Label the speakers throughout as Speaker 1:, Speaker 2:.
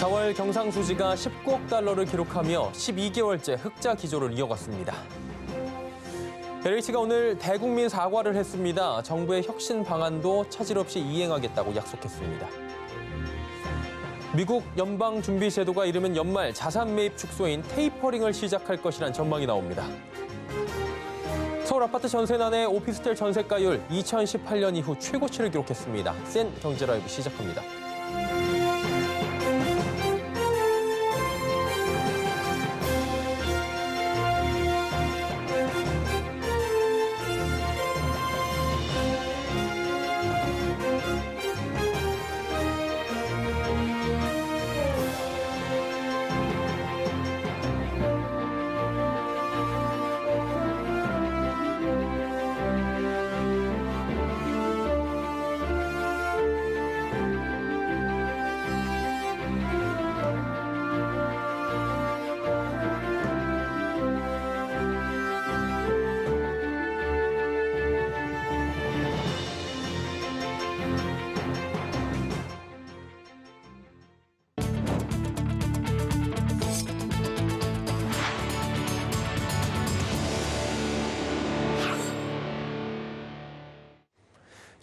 Speaker 1: 4월 경상수지가 19억 달러를 기록하며 12개월째 흑자 기조를 이어갔습니다. LH가 오늘 대국민 사과를 했습니다. 정부의 혁신 방안도 차질 없이 이행하겠다고 약속했습니다. 미국 연방준비제도가 이르면 연말 자산 매입 축소인 테이퍼링을 시작할 것이란 전망이 나옵니다. 서울 아파트 전세난의 오피스텔 전세가율 2018년 이후 최고치를 기록했습니다. 센 경제라이브 시작합니다.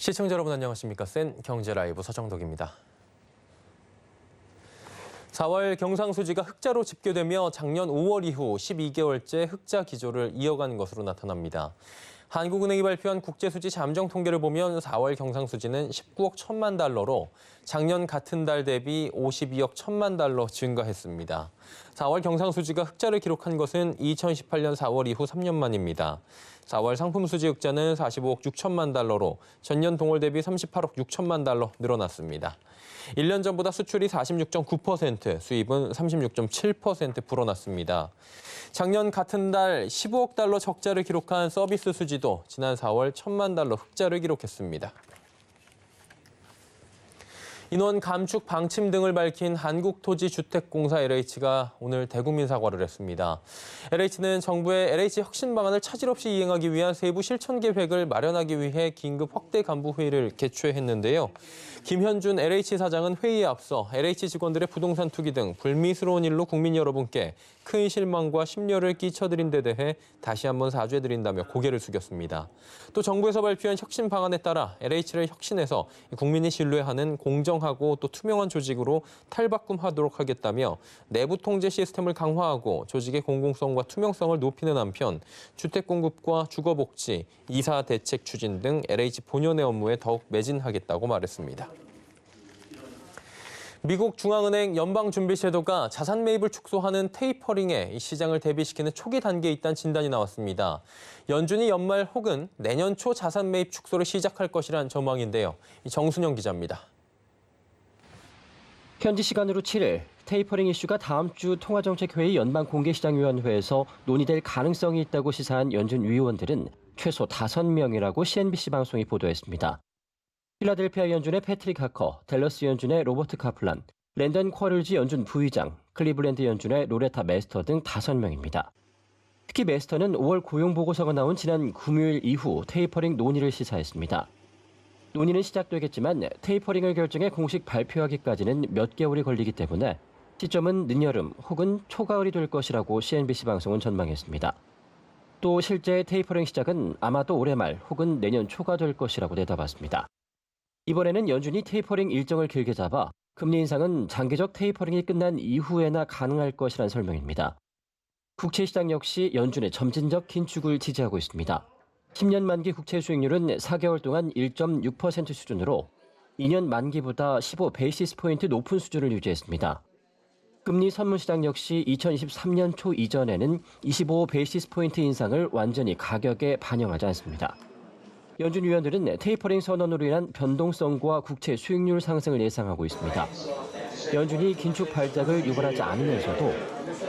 Speaker 1: 시청자 여러분 안녕하십니까? 센 경제라이브 서정덕입니다. 4월 경상수지가 흑자로 집계되며 작년 5월 이후 12개월째 흑자 기조를 이어간 것으로 나타납니다. 한국은행이 발표한 국제수지 잠정 통계를 보면 4월 경상수지는 19억 1천만 달러로 작년 같은 달 대비 52억 1천만 달러 증가했습니다. 4월 경상수지가 흑자를 기록한 것은 2018년 4월 이후 3년 만입니다. 4월 상품수지 흑자는 45억 6천만 달러로 전년 동월 대비 38억 6천만 달러 늘어났습니다. 1년 전보다 수출이 46.9%, 수입은 36.7% 불어났습니다. 작년 같은 달 15억 달러 적자를 기록한 서비스 수지도 지난 4월 1천만 달러 흑자를 기록했습니다. 인원 감축 방침 등을 밝힌 한국토지주택공사 LH가 오늘 대국민 사과를 했습니다. LH는 정부의 LH 혁신 방안을 차질 없이 이행하기 위한 세부 실천 계획을 마련하기 위해 긴급 확대 간부 회의를 개최했는데요. 김현준 LH 사장은 회의에 앞서 LH 직원들의 부동산 투기 등 불미스러운 일로 국민 여러분께 큰 실망과 심려를 끼쳐드린 데 대해 다시 한번 사죄드린다며 고개를 숙였습니다. 또 정부에서 발표한 혁신 방안에 따라 LH를 혁신해서 국민이 신뢰하는 공정하고 또 투명한 조직으로 탈바꿈하도록 하겠다며 내부 통제 시스템을 강화하고 조직의 공공성과 투명성을 높이는 한편 주택 공급과 주거복지, 이사 대책 추진 등 LH 본연의 업무에 더욱 매진하겠다고 말했습니다. 미국 중앙은행 연방준비제도가 자산 매입을 축소하는 테이퍼링에 시장을 대비시키는 초기 단계에 있다는 진단이 나왔습니다. 연준이 연말 혹은 내년 초 자산 매입 축소를 시작할 것이라는 전망인데요. 정순영 기자입니다.
Speaker 2: 현지 시간으로 7일 테이퍼링 이슈가 다음 주 통화정책회의 연방공개시장위원회에서 논의될 가능성이 있다고 시사한 연준 위원들은 최소 5명이라고 CNBC 방송이 보도했습니다. 필라델피아 연준의 패트릭 하커, 댈러스 연준의 로버트 카플란, 랜던 쿼를지 연준 부의장, 클리블랜드 연준의 로레타 메스터 등 5명입니다. 특히 메스터는 5월 고용보고서가 나온 지난 금요일 이후 테이퍼링 논의를 시사했습니다. 논의는 시작되겠지만 테이퍼링을 결정해 공식 발표하기까지는 몇 개월이 걸리기 때문에 시점은 늦여름 혹은 초가을이 될 것이라고 CNBC 방송은 전망했습니다. 또 실제 테이퍼링 시작은 아마도 올해 말 혹은 내년 초가 될 것이라고 내다봤습니다. 이번에는 연준이 테이퍼링 일정을 길게 잡아 금리 인상은 장기적 테이퍼링이 끝난 이후에나 가능할 것이란 설명입니다. 국채시장 역시 연준의 점진적 긴축을 지지하고 있습니다. 10년 만기 국채 수익률은 4개월 동안 1.6% 수준으로 2년 만기보다 15베이시스 포인트 높은 수준을 유지했습니다. 금리 선물시장 역시 2023년 초 이전에는 25베이시스 포인트 인상을 완전히 가격에 반영하지 않습니다. 연준 위원들은 테이퍼링 선언으로 인한 변동성과 국채 수익률 상승을 예상하고 있습니다. 연준이 긴축 발작을 유발하지 않으면서도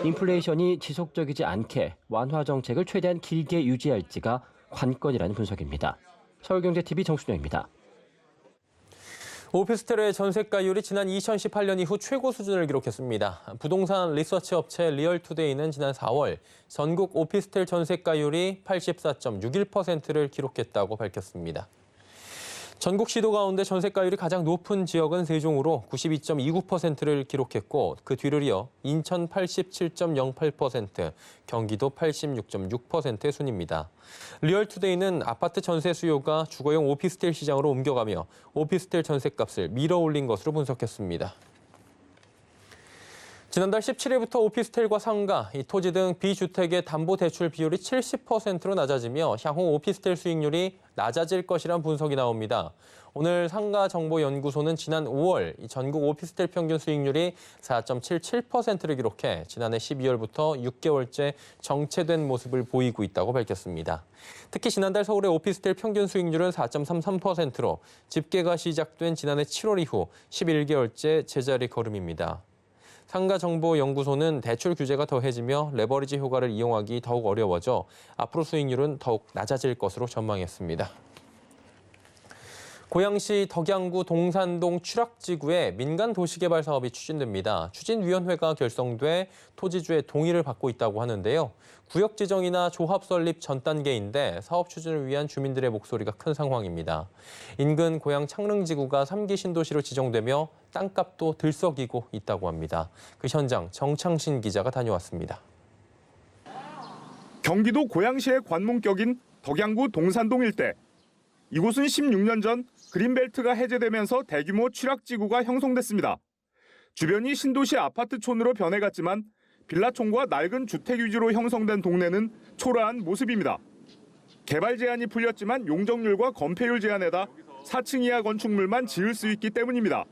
Speaker 2: 인플레이션이 지속적이지 않게 완화 정책을 최대한 길게 유지할지가 관건이라는 분석입니다. 서울경제TV 정순영입니다.
Speaker 1: 오피스텔의 전세가율이 지난 2018년 이후 최고 수준을 기록했습니다. 부동산 리서치 업체 리얼투데이는 지난 4월 전국 오피스텔 전세가율이 84.61%를 기록했다고 밝혔습니다. 전국 시도 가운데 전세가율이 가장 높은 지역은 세종으로 92.29%를 기록했고 그 뒤를 이어 인천 87.08%, 경기도 86.6%의 순입니다. 리얼투데이는 아파트 전세 수요가 주거용 오피스텔 시장으로 옮겨가며 오피스텔 전세값을 밀어올린 것으로 분석했습니다. 지난달 17일부터 오피스텔과 상가, 토지 등 비주택의 담보대출 비율이 70%로 낮아지며 향후 오피스텔 수익률이 낮아질 것이란 분석이 나옵니다. 오늘 상가정보연구소는 지난 5월 전국 오피스텔 평균 수익률이 4.77%를 기록해 지난해 12월부터 6개월째 정체된 모습을 보이고 있다고 밝혔습니다. 특히 지난달 서울의 오피스텔 평균 수익률은 4.33%로 집계가 시작된 지난해 7월 이후 11개월째 제자리 걸음입니다. 상가정보연구소는 대출 규제가 더해지며 레버리지 효과를 이용하기 더욱 어려워져 앞으로 수익률은 더욱 낮아질 것으로 전망했습니다. 고양시 덕양구 동산동 추락지구에 민간 도시개발 사업이 추진됩니다. 추진위원회가 결성돼 토지주의 동의를 받고 있다고 하는데요. 구역 지정이나 조합 설립 전 단계인데 사업 추진을 위한 주민들의 목소리가 큰 상황입니다. 인근 고양 창릉지구가 3기 신도시로 지정되며 땅값도 들썩이고 있다고 합니다. 그 현장 정창신 기자가 다녀왔습니다.
Speaker 3: 경기도 고양시의 관문격인 덕양구 동산동 일대. 이곳은 16년 전 그린벨트가 해제되면서 대규모 취락지구가 형성됐습니다. 주변이 신도시 아파트촌으로 변해갔지만 빌라촌과 낡은 주택 위주로 형성된 동네는 초라한 모습입니다. 개발 제한이 풀렸지만 용적률과 건폐율 제한에다 4층 이하 건축물만 지을 수 있기 때문입니다.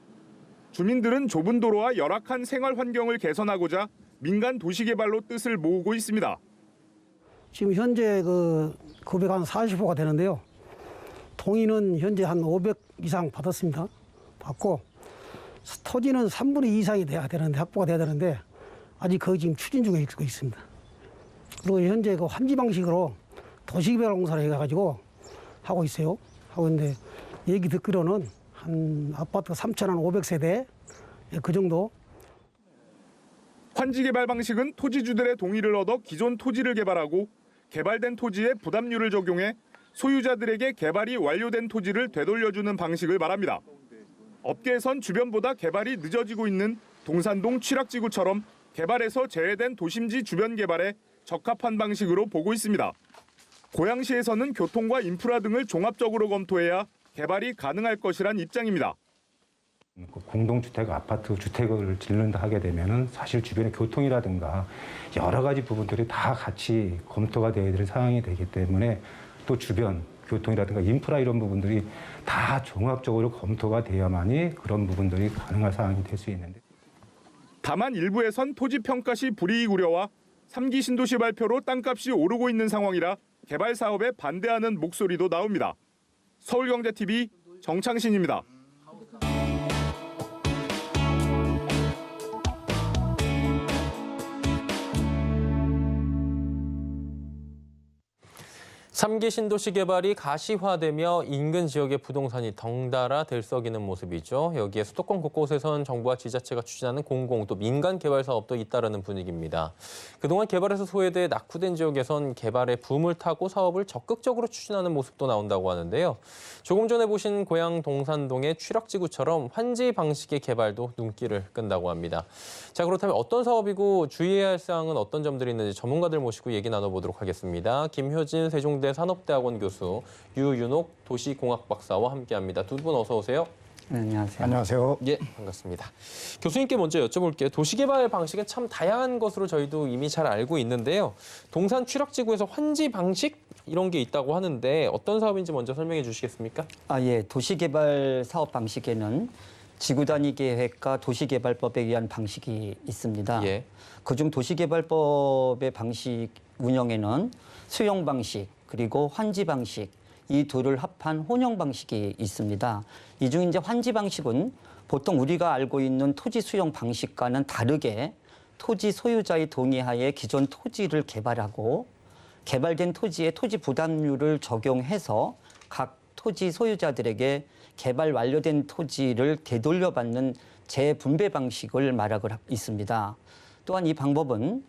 Speaker 3: 주민들은 좁은 도로와 열악한 생활 환경을 개선하고자 민간 도시개발로 뜻을 모으고 있습니다.
Speaker 4: 지금 현재 금액 한 40호가 되는데요. 동의는 현재 한 500 이상 받았습니다. 받고 토지는 3분의 2 이상이 돼야 되는데 확보가 돼야 되는데 아직 거의 지금 추진 중에 있습니다. 그리고 현재 환지 방식으로 도시개발 공사를 해가지고 하고 있어요. 하고 있는데 얘기 듣기로는 한 아파트 3,500세대 그 정도.
Speaker 3: 환지 개발 방식은 토지주들의 동의를 얻어 기존 토지를 개발하고 개발된 토지에 부담률을 적용해 소유자들에게 개발이 완료된 토지를 되돌려주는 방식을 말합니다. 업계에선 주변보다 개발이 늦어지고 있는 동산동 취락지구처럼 개발에서 제외된 도심지 주변 개발에 적합한 방식으로 보고 있습니다. 고양시에서는 교통과 인프라 등을 종합적으로 검토해야 개발이 가능할 것이란 입장입니다.
Speaker 5: 공동주택, 아파트, 주택을 짓는다 하게 되면 사실 주변의 교통이라든가 여러 가지 부분들이 다 같이 검토가 되어야 될 상황이 되기 때문에 또 주변 교통이라든가 인프라 이런 부분들이 다 종합적으로 검토가 돼야만이 그런 부분들이 가능한 상황이 될 수 있는데.
Speaker 3: 다만 일부에선 토지 평가 시 불이익 우려와 3기 신도시 발표로 땅값이 오르고 있는 상황이라 개발 사업에 반대하는 목소리도 나옵니다. 서울경제TV 정창신입니다.
Speaker 1: 삼기 신도시 개발이 가시화되며 인근 지역의 부동산이 덩달아 들썩이는 모습이죠. 여기에 수도권 곳곳에선 정부와 지자체가 추진하는 공공 또 민간 개발 사업도 잇따르는 분위기입니다. 그동안 개발에서 소외돼 낙후된 지역에선 개발의 붐을 타고 사업을 적극적으로 추진하는 모습도 나온다고 하는데요. 조금 전에 보신 고양 동산동의 취락지구처럼 환지 방식의 개발도 눈길을 끈다고 합니다. 자, 그렇다면 어떤 사업이고 주의해야 할 사항은 어떤 점들이 있는지 전문가들 모시고 얘기 나눠보도록 하겠습니다. 김효진 세종대 산업대학원 교수, 유윤옥 도시공학 박사와 함께합니다. 두 분 어서 오세요.
Speaker 6: 네, 안녕하세요.
Speaker 4: 안녕하세요.
Speaker 1: 예, 반갑습니다. 교수님께 먼저 여쭤볼게요. 도시개발 방식은 참 다양한 것으로 저희도 이미 잘 알고 있는데요. 동산 취락지구에서 환지 방식 이런 게 있다고 하는데 어떤 사업인지 먼저 설명해 주시겠습니까?
Speaker 6: 예. 도시개발 사업 방식에는 지구단위 계획과 도시개발법에 의한 방식이 있습니다.
Speaker 1: 예.
Speaker 6: 그중 도시개발법의 방식 운영에는 수용 방식 그리고 환지 방식 이 둘을 합한 혼용 방식이 있습니다. 이 중 이제 환지 방식은 보통 우리가 알고 있는 토지 수용 방식과는 다르게 토지 소유자의 동의하에 기존 토지를 개발하고 개발된 토지에 토지 부담률을 적용해서 각 토지 소유자들에게 개발 완료된 토지를 되돌려받는 재분배 방식을 말하고 있습니다. 또한 이 방법은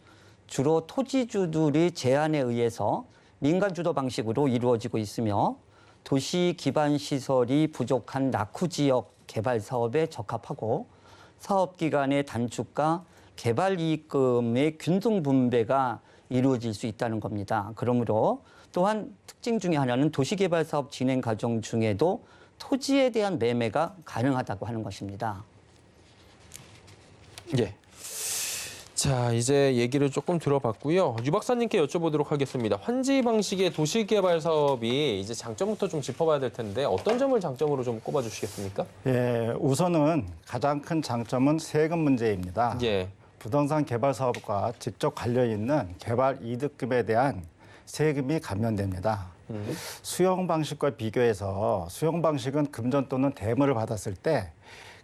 Speaker 6: 주로 토지주들이 제안에 의해서 민간 주도 방식으로 이루어지고 있으며 도시 기반 시설이 부족한 낙후 지역 개발 사업에 적합하고 사업 기간의 단축과 개발 이익금의 균등 분배가 이루어질 수 있다는 겁니다. 그러므로 또한 특징 중에 하나는 도시개발 사업 진행 과정 중에도 토지에 대한 매매가 가능하다고 하는 것입니다.
Speaker 1: 예. 자, 이제 얘기를 조금 들어봤고요. 유 박사님께 여쭤보도록 하겠습니다. 환지 방식의 도시개발 사업이 이제 장점부터 좀 짚어봐야 될 텐데 어떤 점을 장점으로 좀 꼽아주시겠습니까?
Speaker 7: 예, 우선은 가장 큰 장점은 세금 문제입니다.
Speaker 1: 예.
Speaker 7: 부동산 개발 사업과 직접 관련 있는 개발 이득금에 대한 세금이 감면됩니다. 수용 방식과 비교해서 수용 방식은 금전 또는 대물을 받았을 때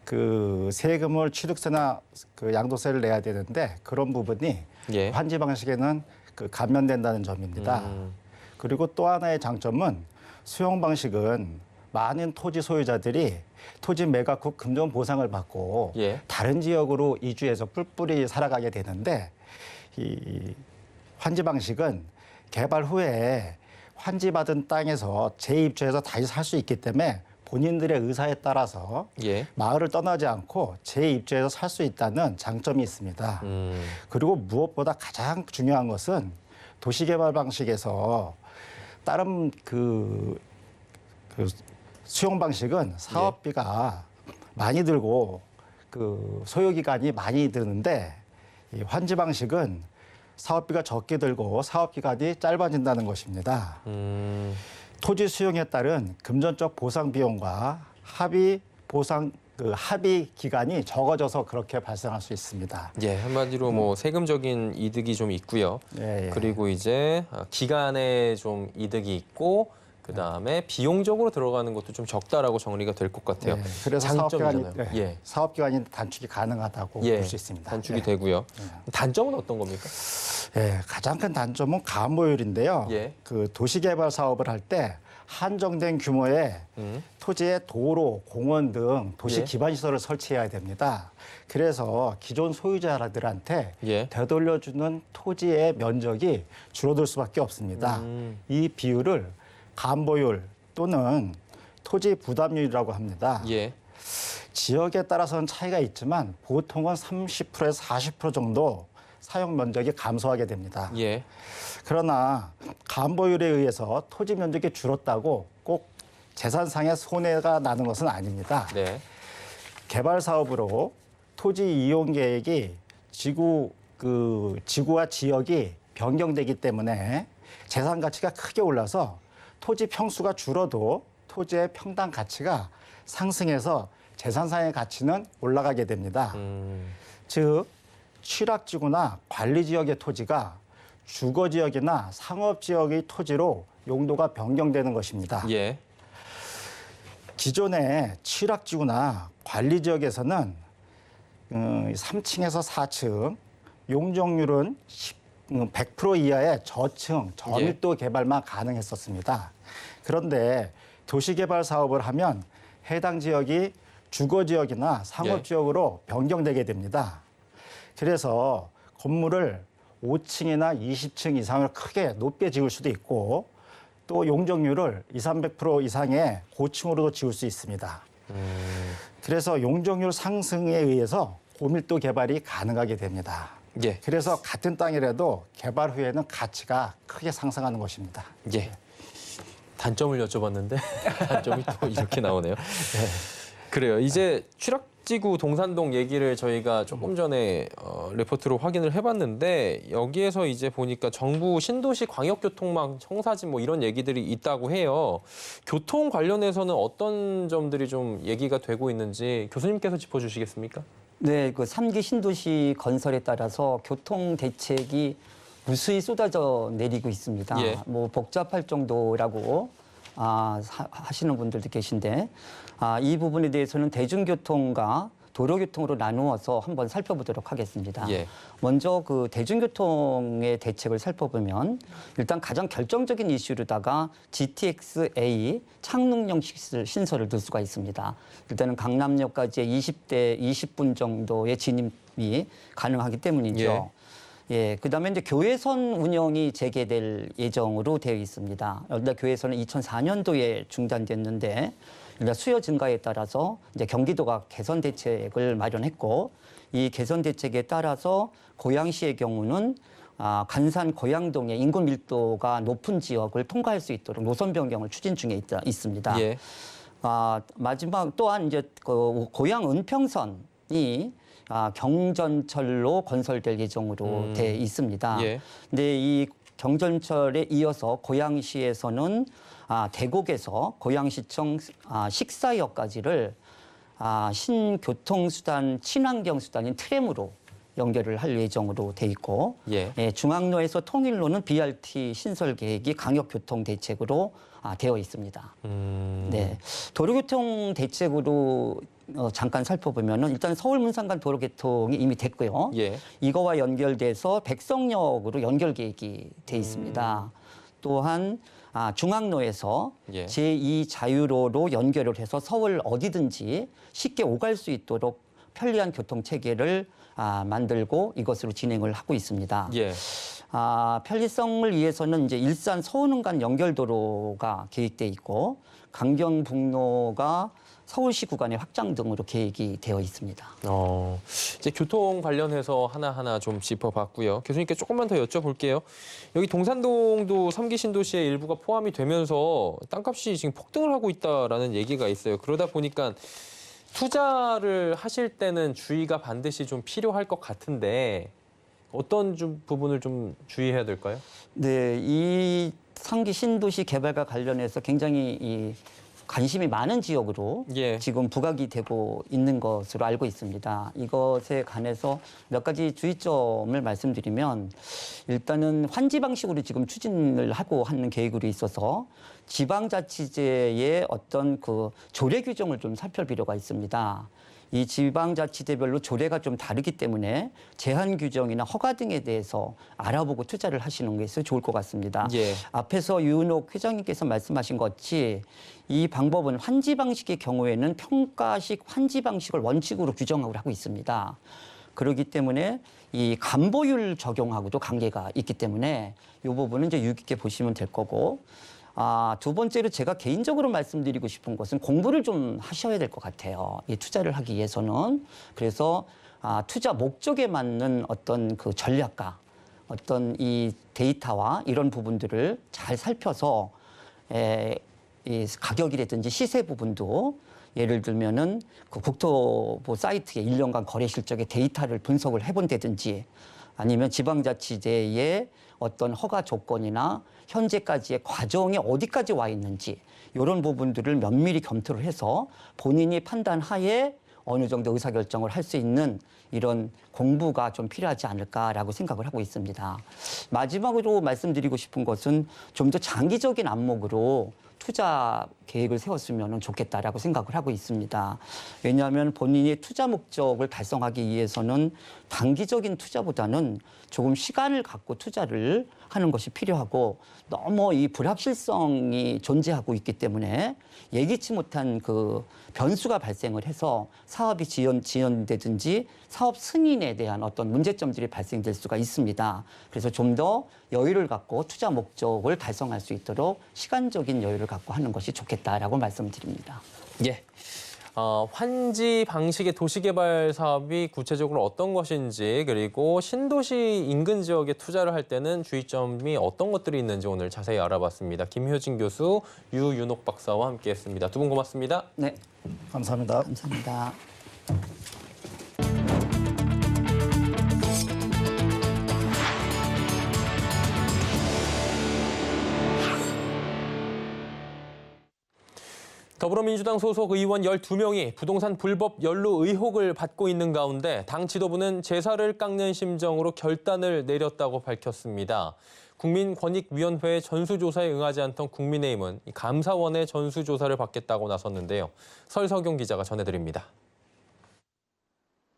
Speaker 7: 그 세금을 취득세나 그 양도세를 내야 되는데 그런 부분이
Speaker 1: 예.
Speaker 7: 환지 방식에는 그 감면된다는 점입니다. 그리고 또 하나의 장점은 수용 방식은 많은 토지 소유자들이 토지 매각 후 금전 보상을 받고
Speaker 1: 예.
Speaker 7: 다른 지역으로 이주해서 뿔뿔이 살아가게 되는데 이 환지 방식은 개발 후에 환지받은 땅에서 재입주해서 다시 살 수 있기 때문에 본인들의 의사에 따라서
Speaker 1: 예.
Speaker 7: 마을을 떠나지 않고 재입주해서 살 수 있다는 장점이 있습니다. 그리고 무엇보다 가장 중요한 것은 도시개발 방식에서 다른 그 수용 방식은 사업비가 많이 들고 그 소요 기간이 많이 드는데 이 환지 방식은 사업비가 적게 들고 사업 기간이 짧아진다는 것입니다. 토지 수용에 따른 금전적 보상 비용과 합의 보상 그 합의 기간이 적어져서 그렇게 발생할 수 있습니다.
Speaker 1: 예, 한마디로 뭐 세금적인 이득이 좀 있고요.
Speaker 7: 예, 예.
Speaker 1: 그리고 이제 기간에 좀 이득이 있고 그다음에 비용적으로 들어가는 것도 좀 적다라고 정리가 될 것 같아요.
Speaker 7: 예, 그래서 사업 기간이
Speaker 1: 장점이잖아요. 예.
Speaker 7: 사업 기간이 단축이 가능하다고
Speaker 1: 예,
Speaker 7: 볼 수 있습니다.
Speaker 1: 단축이
Speaker 7: 예.
Speaker 1: 되고요. 단점은 어떤 겁니까?
Speaker 7: 예, 가장 큰 단점은 가압모율인데요.
Speaker 1: 예.
Speaker 7: 그 도시개발 사업을 할 때 한정된 규모의 토지에 도로, 공원 등 도시
Speaker 1: 예.
Speaker 7: 기반 시설을 설치해야 됩니다. 그래서 기존 소유자들한테
Speaker 1: 예.
Speaker 7: 되돌려주는 토지의 면적이 줄어들 수밖에 없습니다. 이 비율을 가압모율 또는 토지 부담률이라고 합니다.
Speaker 1: 예.
Speaker 7: 지역에 따라서는 차이가 있지만 보통은 30%에서 40% 정도 사용 면적이 감소하게 됩니다.
Speaker 1: 예.
Speaker 7: 그러나 가압모율에 의해서 토지 면적이 줄었다고 꼭 재산상의 손해가 나는 것은 아닙니다.
Speaker 1: 네.
Speaker 7: 개발 사업으로 토지 이용 계획이 지구와 지역이 변경되기 때문에 재산 가치가 크게 올라서 토지 평수가 줄어도 토지의 평당 가치가 상승해서 재산상의 가치는 올라가게 됩니다. 즉 취락지구나 관리지역의 토지가 주거지역이나 상업지역의 토지로 용도가 변경되는 것입니다.
Speaker 1: 예.
Speaker 7: 기존의 취락지구나 관리지역에서는 3층에서 4층 용적률은 100% 이하의 저층 저밀도 개발만 가능했었습니다. 그런데 도시개발 사업을 하면 해당 지역이 주거지역이나 상업지역으로 변경되게 됩니다. 그래서 건물을 5층이나 20층 이상을 크게 높게 지을 수도 있고 또 용적률을 200~300% 이상의 고층으로도 지을 수 있습니다. 그래서 용적률 상승에 의해서 고밀도 개발이 가능하게 됩니다.
Speaker 1: 예.
Speaker 7: 그래서 같은 땅이라도 개발 후에는 가치가 크게 상승하는 것입니다.
Speaker 1: 예. 단점을 여쭤봤는데 단점이 또 이렇게 나오네요. 그래요. 이제 취락지구 동산동 얘기를 저희가 조금 전에 리포트로 확인을 해봤는데 여기에서 이제 보니까 정부 신도시 광역교통망 청사진 뭐 이런 얘기들이 있다고 해요. 교통 관련해서는 어떤 점들이 좀 얘기가 되고 있는지 교수님께서 짚어주시겠습니까?
Speaker 6: 네, 그 3기 신도시 건설에 따라서 교통 대책이 무수히 쏟아져 내리고 있습니다.
Speaker 1: 예.
Speaker 6: 뭐 복잡할 정도라고 하시는 분들도 계신데 이 부분에 대해서는 대중교통과 도로교통으로 나누어서 한번 살펴보도록 하겠습니다.
Speaker 1: 예.
Speaker 6: 먼저 그 대중교통의 대책을 살펴보면 일단 가장 결정적인 이슈로다가 GTX-A 창릉형 신설을 넣을 수가 있습니다. 일단은 강남역까지 20분 정도의 진입이 가능하기 때문이죠.
Speaker 1: 예.
Speaker 6: 예, 그다음에 이제 교외선 운영이 재개될 예정으로 되어 있습니다. 일단 교외선은 2004년도에 중단됐는데 일단 수요 증가에 따라서 이제 경기도가 개선 대책을 마련했고 이 개선 대책에 따라서 고양시의 경우는 간산 고양동의 인구 밀도가 높은 지역을 통과할 수 있도록 노선 변경을 추진 중에 있습니다.
Speaker 1: 예.
Speaker 6: 마지막 또한 이제 그 고양 은평선이 경전철로 건설될 예정으로 돼 있습니다.
Speaker 1: 예.
Speaker 6: 근데 이 경전철에 이어서 고양시에서는 대곡에서 고양시청 식사역까지를 신교통수단 친환경수단인 트램으로 연결을 할 예정으로 돼 있고
Speaker 1: 예.
Speaker 6: 중앙로에서 통일로는 BRT 신설 계획이 강역교통 대책으로 되어 있습니다. 네, 도로교통 대책으로 잠깐 살펴보면은 일단 서울 문산간 도로개통이 이미 됐고요.
Speaker 1: 예.
Speaker 6: 이거와 연결돼서 백성역으로 연결 계획이 돼 있습니다. 또한 중앙로에서
Speaker 1: 예.
Speaker 6: 제2 자유로로 연결을 해서 서울 어디든지 쉽게 오갈 수 있도록 편리한 교통 체계를 만들고 이것으로 진행을 하고 있습니다.
Speaker 1: 예.
Speaker 6: 편리성을 위해서는 이제 일산 서운흥 간 연결도로가 계획돼 있고 강경북로가 서울시 구간의 확장 등으로 계획이 되어 있습니다.
Speaker 1: 이제 교통 관련해서 하나하나 좀 짚어봤고요. 교수님께 조금만 더 여쭤볼게요. 여기 동산동도 3기 신도시의 일부가 포함이 되면서 땅값이 지금 폭등을 하고 있다라는 얘기가 있어요. 그러다 보니까 투자를 하실 때는 주의가 반드시 좀 필요할 것 같은데 어떤 부분을 좀 주의해야 될까요?
Speaker 6: 네, 이 3기 신도시 개발과 관련해서 굉장히 관심이 많은 지역으로
Speaker 1: 예.
Speaker 6: 지금 부각이 되고 있는 것으로 알고 있습니다. 이것에 관해서 몇 가지 주의점을 말씀드리면 일단은 환지 방식으로 지금 추진을 하고 하는 계획으로 있어서 지방자치제의 어떤 그 조례 규정을 좀 살펴볼 필요가 있습니다. 이 지방자치제별로 조례가 좀 다르기 때문에 제한 규정이나 허가 등에 대해서 알아보고 투자를 하시는 것이 좋을 것 같습니다.
Speaker 1: 예.
Speaker 6: 앞에서 유은옥 회장님께서 말씀하신 것 같이 이 방법은 환지 방식의 경우에는 평가식 환지 방식을 원칙으로 규정하고 하고 있습니다. 그렇기 때문에 이 감보율 적용하고도 관계가 있기 때문에 이 부분은 이제 유의 깊게 보시면 될 거고 두 번째로 제가 개인적으로 말씀드리고 싶은 것은 공부를 좀 하셔야 될 것 같아요. 이 투자를 하기 위해서는. 그래서 투자 목적에 맞는 어떤 그 전략과 어떤 이 데이터와 이런 부분들을 잘 살펴서 이 가격이라든지 시세 부분도 예를 들면은 그 국토부 사이트에 1년간 거래 실적의 데이터를 분석을 해본다든지 아니면 지방자치제의 어떤 허가 조건이나 현재까지의 과정이 어디까지 와 있는지 이런 부분들을 면밀히 검토를 해서 본인이 판단하에 어느 정도 의사결정을 할 수 있는 이런 공부가 좀 필요하지 않을까라고 생각을 하고 있습니다. 마지막으로 말씀드리고 싶은 것은 좀 더 장기적인 안목으로 투자 계획을 세웠으면 좋겠다라고 생각을 하고 있습니다. 왜냐하면 본인의 투자 목적을 달성하기 위해서는 단기적인 투자보다는 조금 시간을 갖고 투자를 하는 것이 필요하고 너무 이 불확실성이 존재하고 있기 때문에 예기치 못한 그 변수가 발생을 해서 사업이 지연되든지 사업 승인에 대한 어떤 문제점들이 발생될 수가 있습니다. 그래서 좀 더 여유를 갖고 투자 목적을 달성할 수 있도록 시간적인 여유를 갖고 하는 것이 좋겠다라고 말씀드립니다.
Speaker 1: 예. 환지 방식의 도시개발 사업이 구체적으로 어떤 것인지 그리고 신도시 인근 지역에 투자를 할 때는 주의점이 어떤 것들이 있는지 오늘 자세히 알아봤습니다. 김효진 교수, 유윤옥 박사와 함께했습니다. 두 분 고맙습니다.
Speaker 6: 네,
Speaker 7: 감사합니다.
Speaker 6: 감사합니다.
Speaker 1: 더불어민주당 소속 의원 12명이 부동산 불법 연루 의혹을 받고 있는 가운데 당 지도부는 제사를 깎는 심정으로 결단을 내렸다고 밝혔습니다. 국민권익위원회의 전수조사에 응하지 않던 국민의힘은 감사원의 전수조사를 받겠다고 나섰는데요. 설석용 기자가 전해드립니다.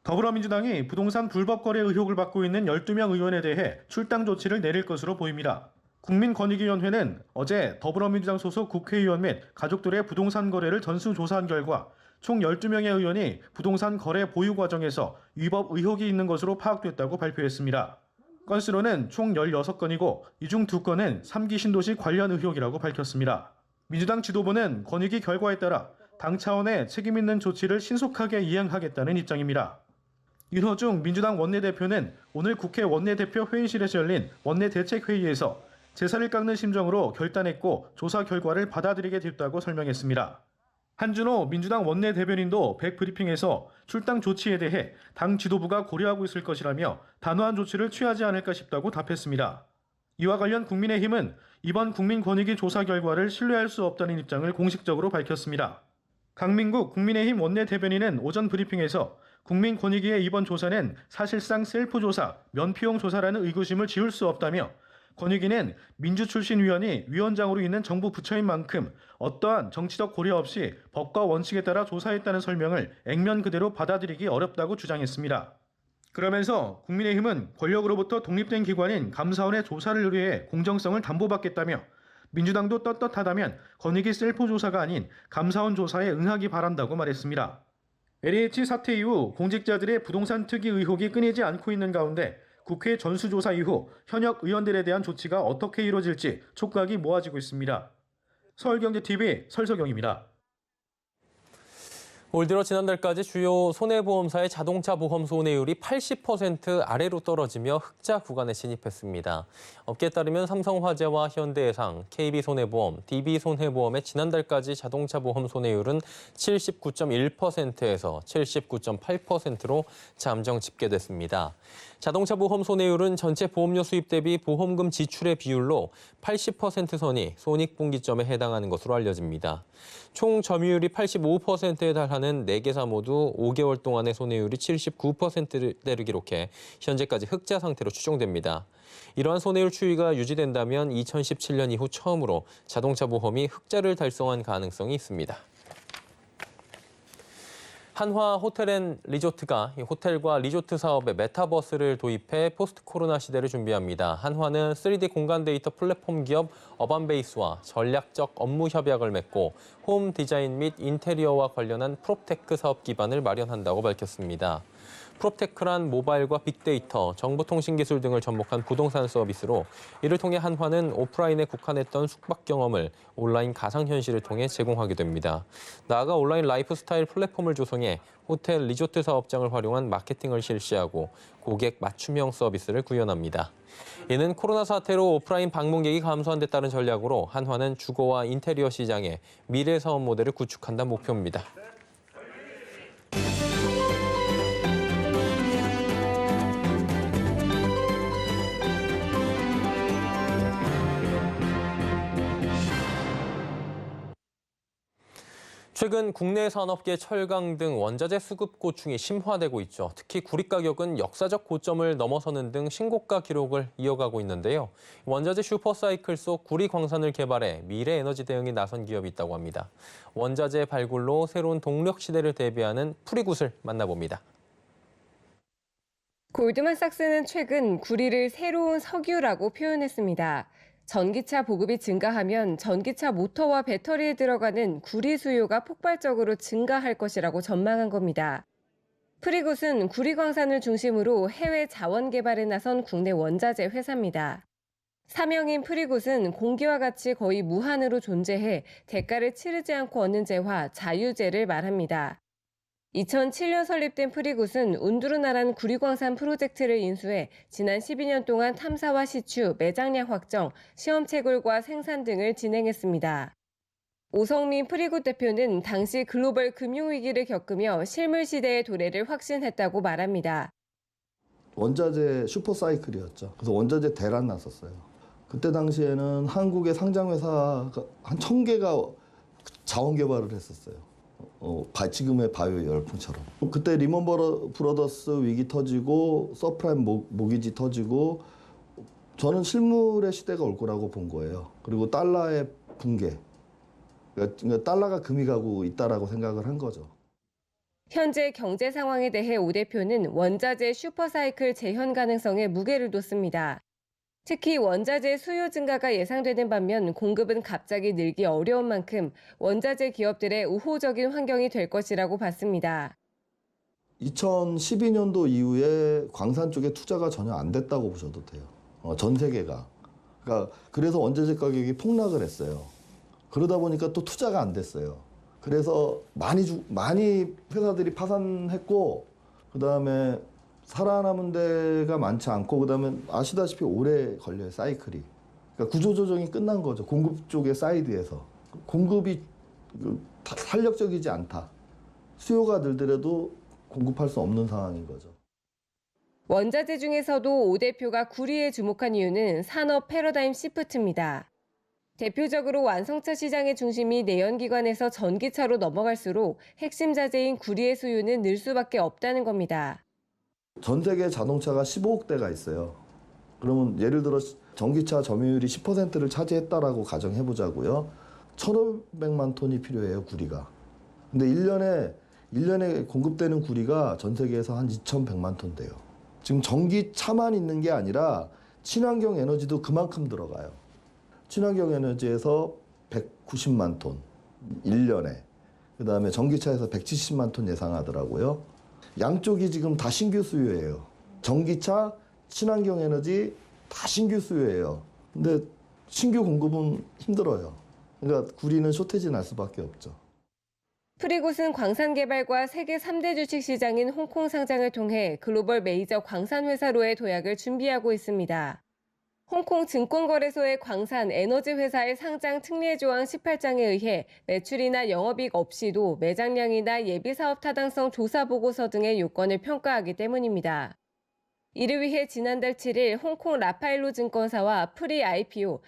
Speaker 8: 더불어민주당이 부동산 불법 거래 의혹을 받고 있는 12명 의원에 대해 출당 조치를 내릴 것으로 보입니다. 국민권익위원회는 어제 더불어민주당 소속 국회의원 및 가족들의 부동산 거래를 전수조사한 결과 총 12명의 의원이 부동산 거래 보유 과정에서 위법 의혹이 있는 것으로 파악됐다고 발표했습니다. 건수로는 총 16건이고 이 중 2건은 3기 신도시 관련 의혹이라고 밝혔습니다. 민주당 지도부는 권익위 결과에 따라 당 차원의 책임 있는 조치를 신속하게 이행하겠다는 입장입니다. 윤호중 민주당 원내대표는 오늘 국회 원내대표 회의실에서 열린 원내대책회의에서 제사를 깎는 심정으로 결단했고 조사 결과를 받아들이게 됐다고 설명했습니다. 한준호 민주당 원내대변인도 백브리핑에서 출당 조치에 대해 당 지도부가 고려하고 있을 것이라며 단호한 조치를 취하지 않을까 싶다고 답했습니다. 이와 관련 국민의힘은 이번 국민권익위 조사 결과를 신뢰할 수 없다는 입장을 공식적으로 밝혔습니다. 강민국 국민의힘 원내대변인은 오전 브리핑에서 국민권익위의 이번 조사는 사실상 셀프조사, 면피용 조사라는 의구심을 지울 수 없다며 권익위는 민주 출신 위원이 위원장으로 있는 정부 부처인 만큼 어떠한 정치적 고려 없이 법과 원칙에 따라 조사했다는 설명을 액면 그대로 받아들이기 어렵다고 주장했습니다. 그러면서 국민의힘은 권력으로부터 독립된 기관인 감사원의 조사를 의뢰해 공정성을 담보받겠다며 민주당도 떳떳하다면 권익위 셀프 조사가 아닌 감사원 조사에 응하기 바란다고 말했습니다. LH 사태 이후 공직자들의 부동산 투기 의혹이 끊이지 않고 있는 가운데 국회 전수조사 이후 현역 의원들에 대한 조치가 어떻게 이루어질지 촉각이 모아지고 있습니다. 서울경제TV 설석영입니다.
Speaker 1: 올 들어 지난달까지 주요 손해보험사의 자동차 보험 손해율이 80% 아래로 떨어지며 흑자 구간에 진입했습니다. 업계에 따르면 삼성화재와 현대해상, KB손해보험, DB손해보험의 지난달까지 자동차 보험 손해율은 79.1%에서 79.8%로 잠정 집계됐습니다. 자동차 보험 손해율은 전체 보험료 수입 대비 보험금 지출의 비율로 80% 선이 손익분기점에 해당하는 것으로 알려집니다. 총 점유율이 85%에 달하는 4개사 모두 5개월 동안의 손해율이 79%대를 기록해 현재까지 흑자 상태로 추정됩니다. 이러한 손해율 추이가 유지된다면 2017년 이후 처음으로 자동차 보험이 흑자를 달성한 가능성이 있습니다. 한화 호텔앤리조트가 호텔과 리조트 사업에 메타버스를 도입해 포스트 코로나 시대를 준비합니다. 한화는 3D 공간 데이터 플랫폼 기업 어반베이스와 전략적 업무 협약을 맺고 홈 디자인 및 인테리어와 관련한 프롭테크 사업 기반을 마련한다고 밝혔습니다. 프롭테크란 모바일과 빅데이터, 정보통신 기술 등을 접목한 부동산 서비스로 이를 통해 한화는 오프라인에 국한했던 숙박 경험을 온라인 가상현실을 통해 제공하게 됩니다. 나아가 온라인 라이프스타일 플랫폼을 조성해 호텔, 리조트 사업장을 활용한 마케팅을 실시하고 고객 맞춤형 서비스를 구현합니다. 이는 코로나 사태로 오프라인 방문객이 감소한 데 따른 전략으로 한화는 주거와 인테리어 시장에 미래 사업 모델을 구축한다는 목표입니다. 최근 국내 산업계 철강 등 원자재 수급 고충이 심화되고 있죠. 특히 구리 가격은 역사적 고점을 넘어서는 등 신고가 기록을 이어가고 있는데요. 원자재 슈퍼사이클 속 구리 광산을 개발해 미래 에너지 대응에 나선 기업이 있다고 합니다. 원자재 발굴로 새로운 동력 시대를 대비하는 프리굿을 만나봅니다.
Speaker 9: 골드만삭스는 최근 구리를 새로운 석유라고 표현했습니다. 전기차 보급이 증가하면 전기차 모터와 배터리에 들어가는 구리 수요가 폭발적으로 증가할 것이라고 전망한 겁니다. 프리굿은 구리 광산을 중심으로 해외 자원 개발에 나선 국내 원자재 회사입니다. 사명인 프리굿은 공기와 같이 거의 무한으로 존재해 대가를 치르지 않고 얻는 재화, 자유재를 말합니다. 2007년 설립된 프리굿은 운두루나란 구리광산 프로젝트를 인수해 지난 12년 동안 탐사와 시추, 매장량 확정, 시험 채굴과 생산 등을 진행했습니다. 오성민 프리굿 대표는 당시 글로벌 금융위기를 겪으며 실물 시대의 도래를 확신했다고 말합니다.
Speaker 10: 원자재 슈퍼사이클이었죠. 그래서 원자재 대란 났었어요. 그때 당시에는 한국의 상장회사가 한 1000개가 자원 개발을 했었어요. 지금의 바이오 열풍처럼. 그때 리먼 브러더스 위기 터지고 서프라임 모기지 터지고 저는 실물의 시대가 올 거라고 본 거예요. 그리고 달러의 붕괴. 그러니까 달러가 금이 가고 있다라고 생각을 한 거죠.
Speaker 9: 현재 경제 상황에 대해 오 대표는 원자재 슈퍼사이클 재현 가능성에 무게를 뒀습니다. 특히 원자재 수요 증가가 예상되는 반면 공급은 갑자기 늘기 어려운 만큼 원자재 기업들의 우호적인 환경이 될 것이라고 봤습니다.
Speaker 10: 2012년도 이후에 광산 쪽에 투자가 전혀 안 됐다고 보셔도 돼요. 전 세계가. 그러니까 그래서 원자재 가격이 폭락을 했어요. 그러다 보니까 또 투자가 안 됐어요. 그래서 많이 회사들이 파산했고, 그다음에 살아남은 데가 많지 않고, 그다음에 아시다시피 오래 걸려요, 사이클이. 그러니까 구조조정이 끝난 거죠. 공급 쪽의 사이드에서. 공급이 탄력적이지 않다. 수요가 늘더라도 공급할 수 없는 상황인 거죠.
Speaker 9: 원자재 중에서도 오 대표가 구리에 주목한 이유는 산업 패러다임 시프트입니다. 대표적으로 완성차 시장의 중심이 내연기관에서 전기차로 넘어갈수록 핵심 자재인 구리의 수요는 늘 수밖에 없다는 겁니다.
Speaker 10: 전 세계 자동차가 15억 대가 있어요. 그러면 예를 들어 전기차 점유율이 10%를 차지했다라고 가정해 보자고요. 1,500만 톤이 필요해요, 구리가. 근데 1년에 공급되는 구리가 전 세계에서 한 2,100만 톤 돼요. 지금 전기차만 있는 게 아니라 친환경 에너지도 그만큼 들어가요. 친환경 에너지에서 190만 톤, 1년에. 그다음에 전기차에서 170만 톤 예상하더라고요. 양쪽이 지금 다 신규 수요예요. 전기차, 친환경 에너지 다 신규 수요예요. 근데 신규 공급은 힘들어요. 그러니까 구리는 쇼테지 날 수밖에 없죠.
Speaker 9: 프리굿은 광산 개발과 세계 3대 주식 시장인 홍콩 상장을 통해 글로벌 메이저 광산 회사로의 도약을 준비하고 있습니다. 홍콩 증권거래소의 광산 에너지 회사의 상장 특례 조항 18장에 의해 매출이나 영업이익 없이도 매장량이나 예비사업 타당성 조사 보고서 등의 요건을 평가하기 때문입니다. 이를 위해 지난달 7일 홍콩 라파엘로 증권사와 프리 IPO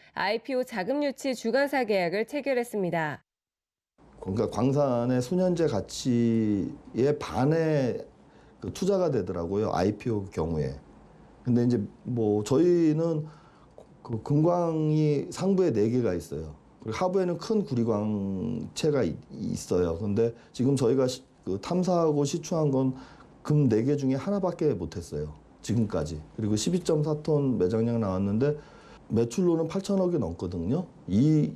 Speaker 9: 자금 유치 주관사 계약을 체결했습니다.
Speaker 10: 그러니까 광산의 수년제 가치의 반의 투자가 되더라고요. IPO 경우에. 근데 이제 뭐 저희는 그 금광이 상부에 4개가 있어요. 그리고 하부에는 큰 구리광체가 있어요. 근데 지금 저희가 탐사하고 시추한 건 금 4개 중에 하나밖에 못했어요. 지금까지. 그리고 12.4톤 매장량 나왔는데 매출로는 8천억이 넘거든요.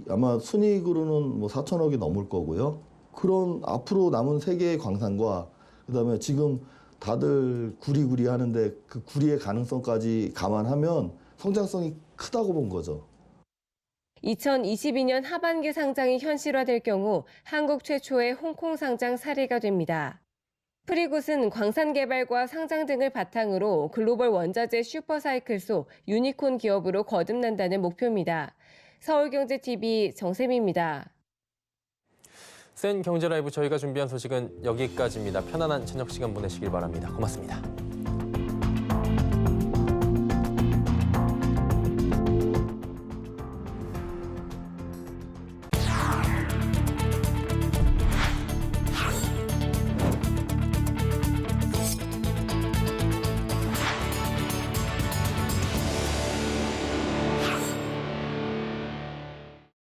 Speaker 10: 아마 순이익으로는 뭐 4천억이 넘을 거고요. 그런 앞으로 남은 3개의 광산과 그다음에 지금 다들 구리 하는데 그 구리의 가능성까지 감안하면 성장성이 크다고 본 거죠.
Speaker 9: 2022년 하반기 상장이 현실화될 경우 한국 최초의 홍콩 상장 사례가 됩니다. 프리굿은 광산 개발과 상장 등을 바탕으로 글로벌 원자재 슈퍼사이클소 유니콘 기업으로 거듭난다는 목표입니다. 서울경제TV 정세미입니다.
Speaker 1: 센 경제 라이브 저희가 준비한 소식은 여기까지입니다. 편안한 저녁 시간 보내시길 바랍니다. 고맙습니다.